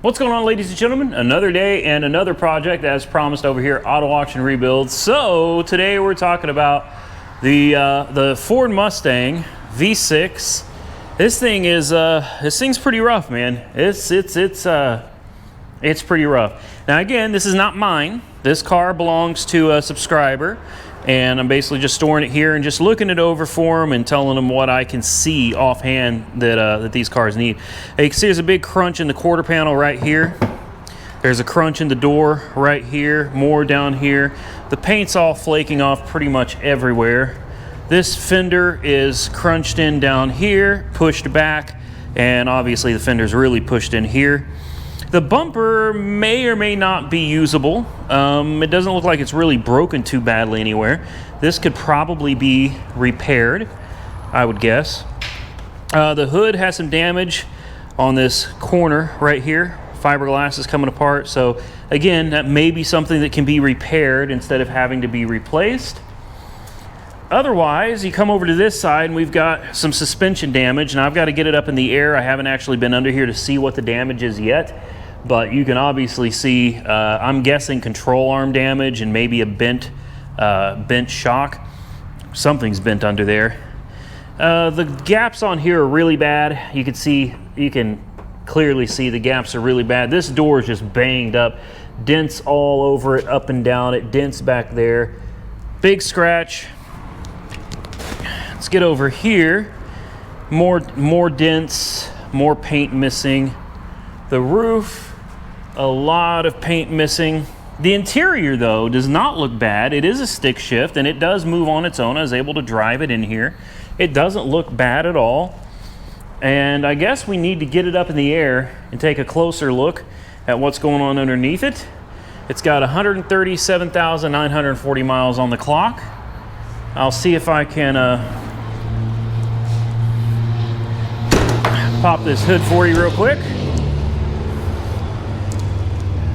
What's going on, ladies and gentlemen? Another day and another project as promised over here, Auto Auction Rebuilds. So today we're talking about the Ford Mustang V6. This thing's pretty rough, man. It's pretty rough. Now again, this is not mine. This car belongs to a subscriber, and I'm basically just storing it here and just looking it over for them and telling them what I can see offhand that these cars need. Hey, you can see there's a big crunch in the quarter panel right here. There's a crunch in the door right here, more down here. The paint's all flaking off pretty much everywhere. This fender is crunched in down here, pushed back, and obviously the fender's really pushed in here. The bumper may or may not be usable. It doesn't look like it's really broken too badly anywhere. This could probably be repaired, I would guess. The hood has some damage on this corner right here. Fiberglass is coming apart. So again, that may be something that can be repaired instead of having to be replaced. Otherwise, you come over to this side and we've got some suspension damage, and I've got to get it up in the air. I haven't actually been under here to see what the damage is yet, but you can obviously see, I'm guessing control arm damage and maybe a bent shock. Something's bent under there. The gaps on here are really bad. You can clearly see the gaps are really bad. This door is just banged up, dents all over it, up and down. It dents back there. Big scratch. Let's get over here. More dents, more paint missing. The roof, a lot of paint missing. The interior, though, does not look bad. It is a stick shift, and it does move on its own. I was able to drive it in here. It doesn't look bad at all. And I guess we need to get it up in the air and take a closer look at what's going on underneath it. It's got 137,940 miles on the clock. I'll see if I can pop this hood for you real quick.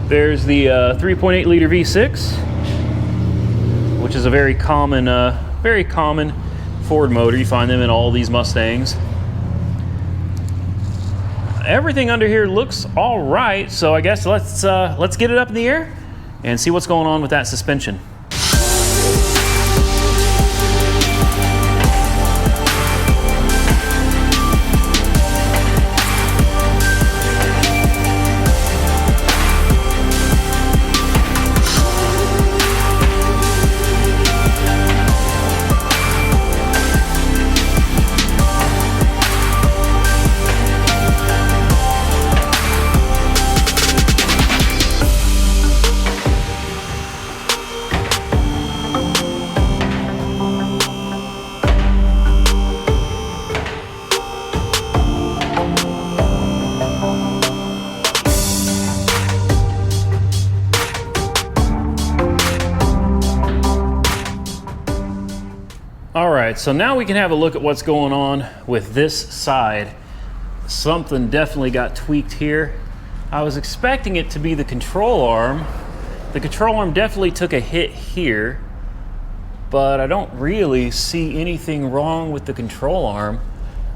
There's the 3.8 liter V6, which is a very common Ford motor. You find them in all these Mustangs. Everything under here looks all right, so I guess let's get it up in the air and see what's going on with that suspension. All right, so now we can have a look at what's going on with this side. Something definitely got tweaked here. I was expecting it to be the control arm. The control arm definitely took a hit here, but I don't really see anything wrong with the control arm.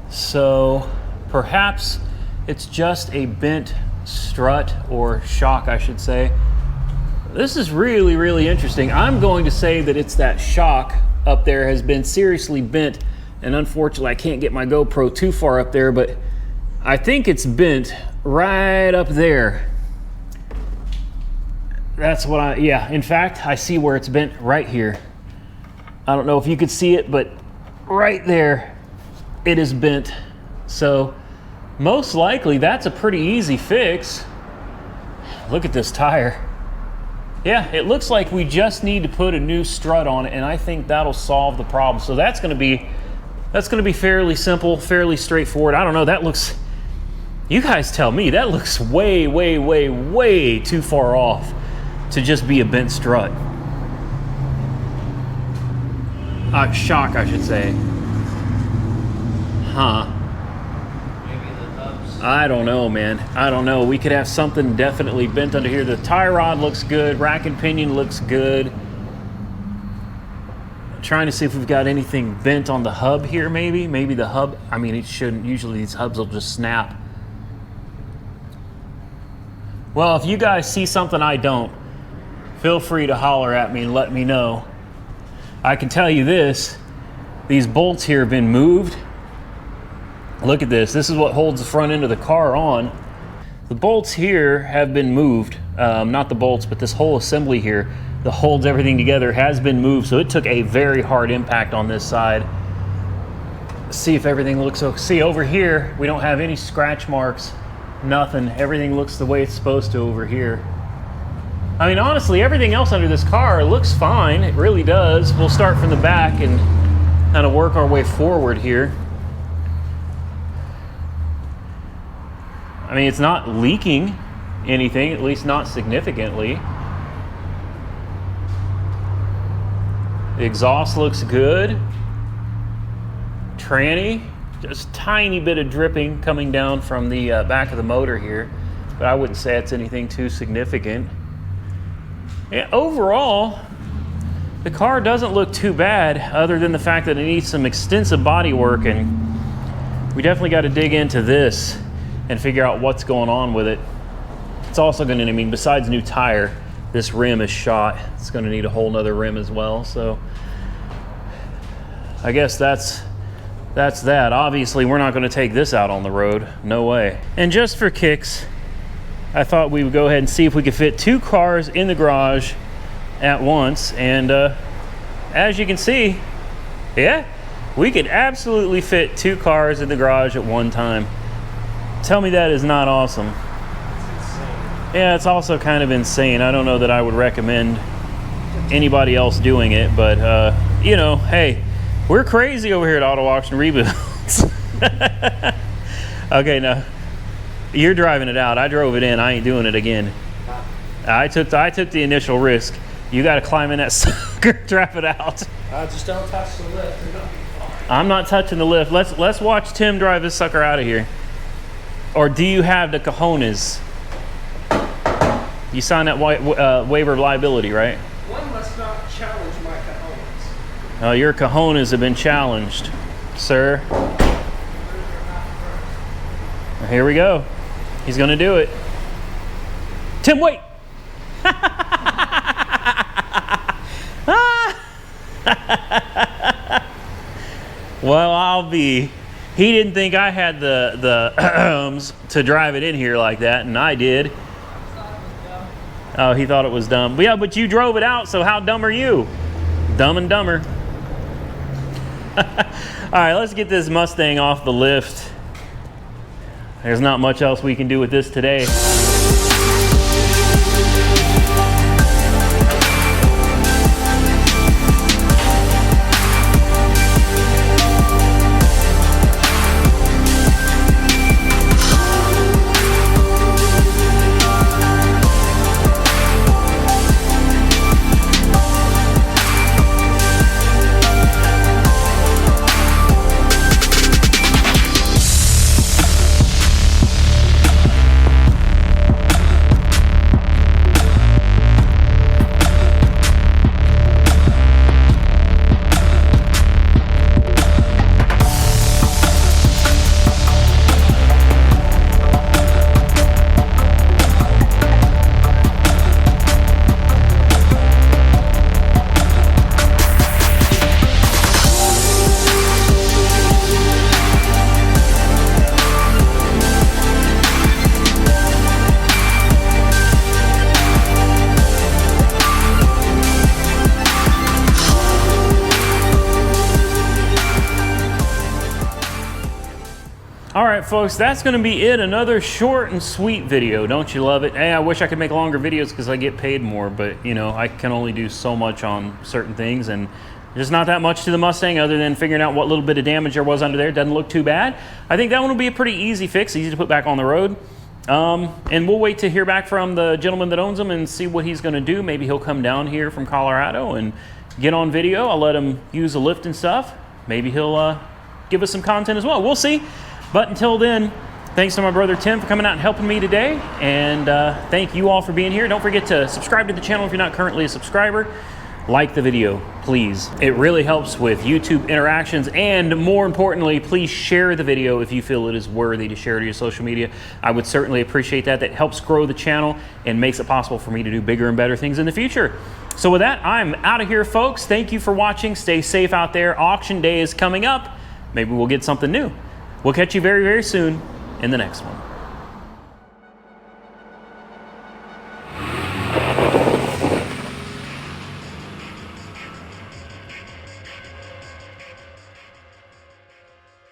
So perhaps it's just a bent strut or shock, I should say. This is really, really interesting. I'm going to say that it's that shock up there has been seriously bent, and unfortunately I can't get my GoPro too far up there, but I think it's bent right up there. That's what yeah, in fact, I see where it's bent right here. I don't know if you could see it, but right there it is bent. So most likely that's a pretty easy fix. Look at this tire. Yeah, it looks like we just need to put a new strut on it, and I think that'll solve the problem. So that's going to be fairly simple, fairly straightforward. I don't know, that looks, you guys tell me, that looks way, way, way, way too far off to just be a bent strut. Shock, I should say. Huh. I don't know, man. I don't know. We could have something definitely bent under here. The tie rod looks good. Rack and pinion looks good. I'm trying to see if we've got anything bent on the hub here, maybe. Maybe the hub, I mean, it shouldn't. Usually these hubs will just snap. Well, if you guys see something I don't, feel free to holler at me and let me know. I can tell you this, these bolts here have been moved. Look at this. This is what holds the front end of the car on. The bolts here have been moved. Not the bolts, but this whole assembly here that holds everything together has been moved. So it took a very hard impact on this side. See if everything looks okay. See over here, we don't have any scratch marks, nothing. Everything looks the way it's supposed to over here. I mean, honestly, everything else under this car looks fine. It really does. We'll start from the back and kind of work our way forward here. I mean, it's not leaking anything, at least not significantly. The exhaust looks good. Tranny, just a tiny bit of dripping coming down from the back of the motor here, but I wouldn't say it's anything too significant. And overall, the car doesn't look too bad, other than the fact that it needs some extensive body work, and we definitely got to dig into this and figure out what's going on with it. It's also going to, I mean, besides new tire, this rim is shot. It's going to need a whole nother rim as well. So I guess that's that. Obviously, we're not going to take this out on the road. No way. And just for kicks, I thought we would go ahead and see if we could fit 2 cars in the garage at once. And as you can see, yeah, we could absolutely fit 2 cars in the garage at one time. Tell me that is not awesome. Yeah, it's also kind of insane. I don't know that I would recommend anybody else doing it, but you know, hey, we're crazy over here at Auto Auction Rebuilds. Okay, now you're driving it out. I drove it in. I ain't doing it again. I took the initial risk. You got to climb in that sucker, drive it out. Just don't touch the lift. You're gonna be fine. I'm not touching the lift. Let's watch Tim drive this sucker out of here. Or do you have the cojones? You signed that waiver of liability, right? One must not challenge my cojones. Your cojones have been challenged, sir. Here we go. He's going to do it. Tim, wait! Well, I'll be. He didn't think I had the to drive it in here like that, and I did. Oh, he thought it was dumb. But yeah, but you drove it out, so how dumb are you? Dumb and dumber. All right, let's get this Mustang off the lift. There's not much else we can do with this today. All right, folks, that's going to be it. Another short and sweet video. Don't you love it? Hey, I wish I could make longer videos because I get paid more, but you know, I can only do so much on certain things, and there's not that much to the Mustang other than figuring out what little bit of damage there was under there. Doesn't look too bad. I think that one will be a pretty easy fix, easy to put back on the road. And we'll wait to hear back from the gentleman that owns them and see what he's going to do. Maybe he'll come down here from Colorado and get on video. I'll let him use the lift and stuff. Maybe he'll give us some content as well. We'll see. But until then, thanks to my brother Tim for coming out and helping me today. And thank you all for being here. Don't forget to subscribe to the channel if you're not currently a subscriber. like the video, please. It really helps with YouTube interactions, and more importantly, please share the video if you feel it is worthy to share to your social media. I would certainly appreciate that. That helps grow the channel and makes it possible for me to do bigger and better things in the future. So with that, I'm out of here, folks. Thank you for watching. Stay safe out there. Auction day is coming up. Maybe we'll get something new. We'll catch you very, very soon in the next one.